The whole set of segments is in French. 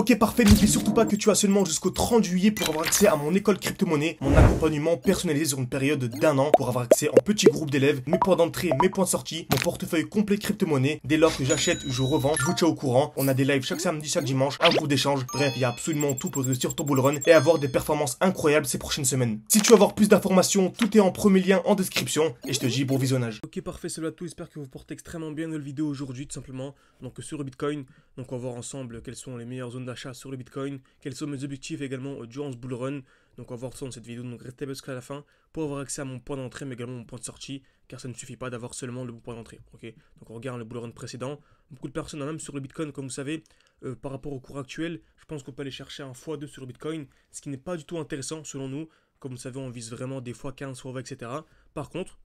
Ok, parfait, n'oublie surtout pas que tu as seulement jusqu'au 30 juillet pour avoir accès à mon école crypto-monnaie, mon accompagnement personnalisé sur une période d'un an pour avoir accès en petit groupe d'élèves, mes points d'entrée, mes points de sortie, mon portefeuille complet crypto-monnaie. Dès lors que j'achète ou je revends, je vous tiens au courant. On a des lives chaque samedi, chaque dimanche, un groupe d'échange. Bref, il y a absolument tout pour réussir ton bull run et avoir des performances incroyables ces prochaines semaines. Si tu veux avoir plus d'informations, tout est en premier lien en description et je te dis bon visionnage. Ok, parfait, salut à tous, j'espère que vous portez extrêmement bien dans la vidéo aujourd'hui, tout simplement. Donc sur le Bitcoin, donc on va voir ensemble quelles sont les meilleures zones d'achat sur le Bitcoin, quels sont mes objectifs également durant ce bull run. Donc on va voir ça dans cette vidéo, donc restez jusqu'à la fin pour avoir accès à mon point d'entrée, mais également mon point de sortie, car ça ne suffit pas d'avoir seulement le point d'entrée. Ok, donc on regarde le bull run précédent. Beaucoup de personnes, même sur le Bitcoin, comme vous savez, par rapport au cours actuel, je pense qu'on peut aller chercher un x2 sur le Bitcoin, ce qui n'est pas du tout intéressant selon nous. Comme vous savez, on vise vraiment des x15, x20, etc. Par contre,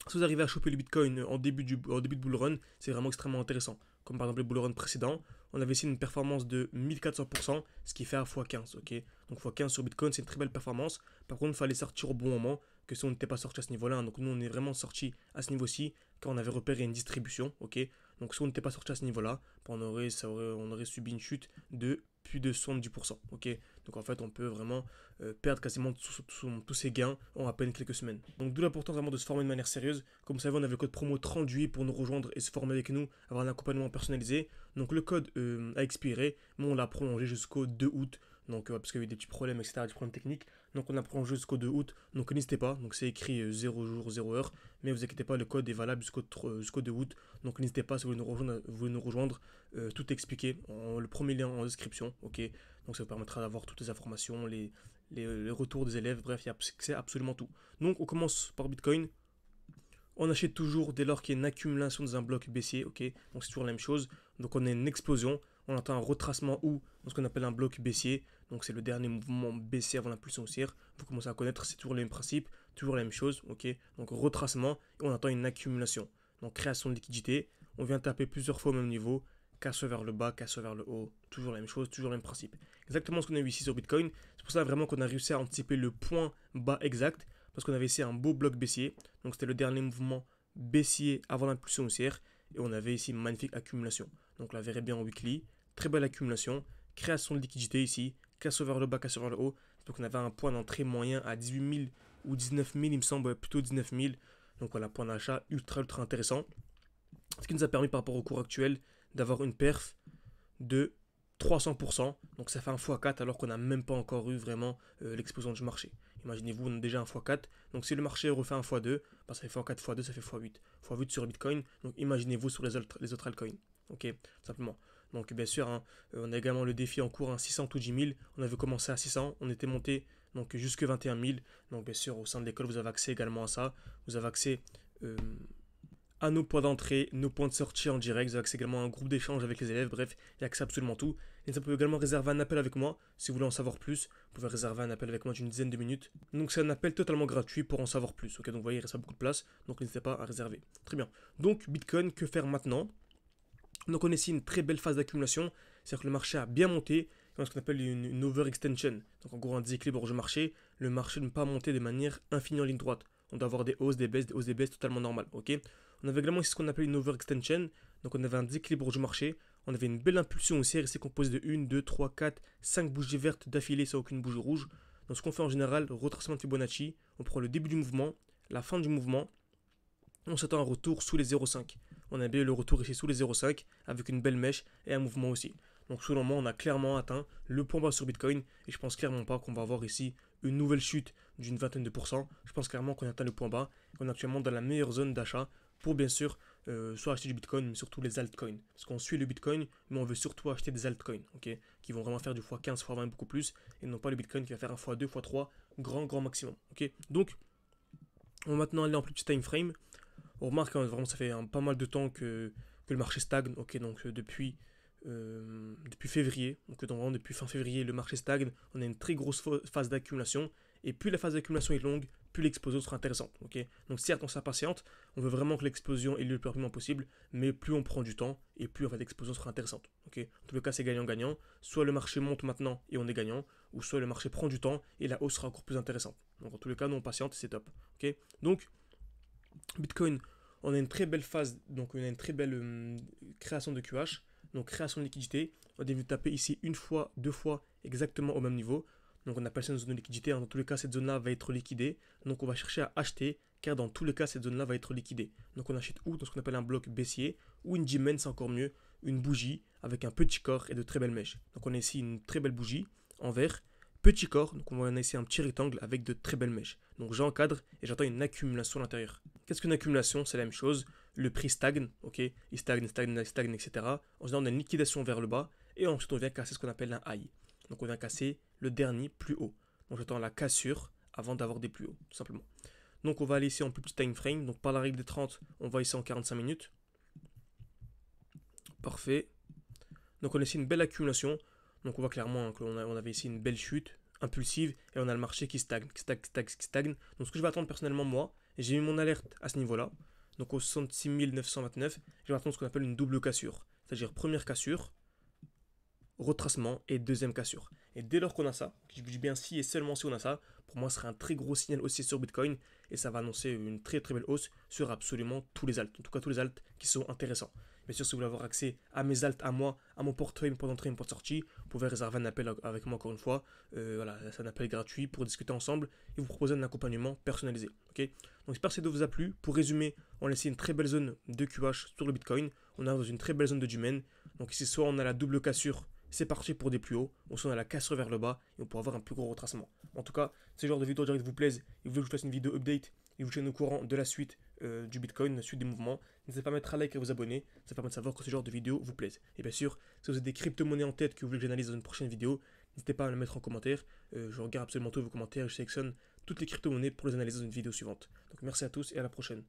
si vous arrivez à choper le Bitcoin en début de bull run, c'est vraiment extrêmement intéressant. Comme par exemple le bull run précédent, on avait ici une performance de 1400%, ce qui fait à x15. Ok, donc x15 sur Bitcoin, c'est une très belle performance. Par contre, il fallait sortir au bon moment, que si on n'était pas sorti à ce niveau-là. Donc nous, on est vraiment sorti à ce niveau-ci, quand on avait repéré une distribution. Ok, donc si on n'était pas sorti à ce niveau-là, on aurait subi une chute de plus de 70%. Ok, donc en fait, on peut vraiment perdre quasiment tous ses gains en à peine quelques semaines. Donc d'où l'importance vraiment de se former de manière sérieuse. Comme vous savez, on avait le code promo 30 juillet pour nous rejoindre et se former avec nous, avoir un accompagnement personnalisé. Donc le code a expiré, mais on l'a prolongé jusqu'au 2 août. Donc parce qu'il y a eu des petits problèmes, etc., des problèmes techniques. Donc on a prolongé jusqu'au 2 août. Donc n'hésitez pas, donc c'est écrit 0 jour, 0 heure. Mais vous inquiétez pas, le code est valable jusqu'au 2 août. Donc n'hésitez pas, si vous voulez nous rejoindre, tout expliqué. Le premier lien en description. Ok, donc ça vous permettra d'avoir toutes les informations, les retours des élèves, bref, il y a accès à absolument tout. Donc on commence par Bitcoin. On achète toujours dès lors qu'il y a une accumulation dans un bloc baissier, ok, donc c'est toujours la même chose. Donc on a une explosion, on attend un retracement ou dans ce qu'on appelle un bloc baissier. Donc c'est le dernier mouvement baissier avant l'impulsion haussière. Vous commencez à connaître, c'est toujours le même principe, toujours la même chose, ok. Donc retracement et on attend une accumulation. Donc création de liquidité, on vient taper plusieurs fois au même niveau, casse vers le bas, casse vers le haut, toujours la même chose, toujours le même principe. Exactement ce qu'on a eu ici sur Bitcoin. C'est pour ça vraiment qu'on a réussi à anticiper le point bas exact, parce qu'on avait ici un beau bloc baissier. Donc c'était le dernier mouvement baissier avant l'impulsion haussière. Et on avait ici une magnifique accumulation. Donc on la verrait bien en weekly. Très belle accumulation. Création de liquidité ici. Casse vers le bas, casse vers le haut. Donc on avait un point d'entrée moyen à 18 000 ou 19 000, il me semble, plutôt 19 000. Donc voilà, point d'achat ultra intéressant. Ce qui nous a permis par rapport au cours actuel d'avoir une perf de 300%, donc ça fait un x4 alors qu'on n'a même pas encore eu vraiment l'explosion du marché. Imaginez-vous, on a déjà un x4, donc si le marché refait un x2, bah, ça fait x4, x2, ça fait x8. x8 sur le Bitcoin, donc imaginez-vous sur les autres altcoins. Ok, simplement. Donc bien sûr, hein, on a également le défi en cours, hein, 600 ou 10 000. On avait commencé à 600, on était monté donc jusque 21 000. Donc bien sûr, au sein de l'école, vous avez accès également à ça. Vous avez accès à nos points d'entrée, nos points de sortie en direct. Vous avez accès également à un groupe d'échange avec les élèves. Bref, il y a accès à absolument tout. Et ça peut également réserver un appel avec moi. Si vous voulez en savoir plus, vous pouvez réserver un appel avec moi d'une dizaine de minutes. Donc c'est un appel totalement gratuit pour en savoir plus. Ok, donc vous voyez, il reste pas beaucoup de place. Donc n'hésitez pas à réserver. Très bien. Donc Bitcoin, que faire maintenant? Donc on a ici une très belle phase d'accumulation. C'est-à-dire que le marché a bien monté. Ce qu'on appelle une overextension. Donc en gros un déséquilibre du marché. Le marché ne peut pas monter de manière infinie en ligne droite. On doit avoir des hausses, des baisses, des hausses, des baisses totalement normales. Ok. On avait également ici ce qu'on appelle une overextension. Donc on avait un déséquilibre du marché. On avait une belle impulsion haussière ici composée de 1, 2, 3, 4, 5 bougies vertes d'affilée sans aucune bougie rouge. Donc ce qu'on fait en général, retracement de Fibonacci. On prend le début du mouvement, la fin du mouvement. On s'attend à un retour sous les 0,5. On a bien eu le retour ici sous les 0,5 avec une belle mèche et un mouvement aussi. Donc selon moi, on a clairement atteint le point bas sur Bitcoin et je pense clairement pas qu'on va avoir ici une nouvelle chute d'une vingtaine de pourcents. Je pense clairement qu'on a atteint le point bas et qu'on est actuellement dans la meilleure zone d'achat pour bien sûr soit acheter du Bitcoin mais surtout les altcoins. Parce qu'on suit le Bitcoin mais on veut surtout acheter des altcoins, ok, qui vont vraiment faire du x15, x20 beaucoup plus et non pas le Bitcoin qui va faire un x2, x3 grand maximum. Ok, donc on va maintenant aller en plus petit time frame. On remarque hein, vraiment ça fait pas mal de temps que le marché stagne. Ok, donc depuis février, donc vraiment depuis fin février, le marché stagne. On a une très grosse phase d'accumulation. Et plus la phase d'accumulation est longue, plus l'explosion sera intéressante. Ok, donc certes, on s'impatiente, on veut vraiment que l'explosion ait lieu le plus rapidement possible, mais plus on prend du temps, et plus en fait, l'explosion sera intéressante. Ok, en tout cas, c'est gagnant-gagnant. Soit le marché monte maintenant et on est gagnant, ou soit le marché prend du temps et la hausse sera encore plus intéressante. Donc en tous les cas, nous on patiente et c'est top. Ok, donc Bitcoin, on a une très belle phase, donc on a une très belle création de QH. Donc création de liquidité, on devait taper ici une fois, deux fois, exactement au même niveau. Donc on appelle ça une zone de liquidité. Dans tous les cas, cette zone-là va être liquidée. Donc on va chercher à acheter, car dans tous les cas, cette zone-là va être liquidée. Donc on achète où? Dans ce qu'on appelle un bloc baissier, ou une diamètre, c'est encore mieux, une bougie avec un petit corps et de très belles mèches. Donc on a ici une très belle bougie en vert, petit corps, donc on va ici un petit rectangle avec de très belles mèches. Donc j'encadre et j'attends une accumulation à l'intérieur. Qu'est-ce qu'une accumulation? C'est la même chose. Le prix stagne, ok, il stagne, etc. En général, on a une liquidation vers le bas et ensuite on vient casser ce qu'on appelle un high. Donc on vient casser le dernier plus haut. Donc j'attends la cassure avant d'avoir des plus hauts, tout simplement. Donc on va aller ici en plus petit time frame. Donc par la règle des 30, on va ici en 45 minutes. Parfait. Donc on a ici une belle accumulation. Donc on voit clairement qu'on avait ici une belle chute impulsive et on a le marché qui stagne, Donc ce que je vais attendre personnellement moi, j'ai mis mon alerte à ce niveau-là. Donc au 66 929, je vais attendre ce qu'on appelle une double cassure. C'est-à-dire première cassure, retracement et deuxième cassure. Et dès lors qu'on a ça, je dis bien si et seulement si on a ça, pour moi ce sera un très gros signal haussier sur Bitcoin et ça va annoncer une très très belle hausse sur absolument tous les alts, en tout cas tous les alts qui sont intéressants. Bien sûr, si vous voulez avoir accès à mes alts, à moi, à mon portefeuille, mon point d'entrée, mon point de sortie, vous pouvez réserver un appel avec moi encore une fois. Voilà, c'est un appel gratuit pour discuter ensemble et vous proposer un accompagnement personnalisé. Ok. Donc j'espère que cette vidéo vous a plu. Pour résumer, on a laissé une très belle zone de QH sur le Bitcoin. On est dans une très belle zone de Dumaine. Donc ici, soit on a la double cassure, c'est parti pour des plus hauts, ou soit on a la cassure vers le bas et on pourra avoir un plus gros retracement. En tout cas, ce genre de vidéo direct vous plaise et vous voulez que je fasse une vidéo update et vous tienne au courant de la suite du Bitcoin, la suite des mouvements, n'hésitez pas à mettre un like et à vous abonner, ça permet de savoir que ce genre de vidéo vous plaise. Et bien sûr, si vous avez des crypto-monnaies en tête que vous voulez que j'analyse dans une prochaine vidéo, n'hésitez pas à me le mettre en commentaire, je regarde absolument tous vos commentaires, je sélectionne toutes les crypto-monnaies pour les analyser dans une vidéo suivante. Donc merci à tous et à la prochaine.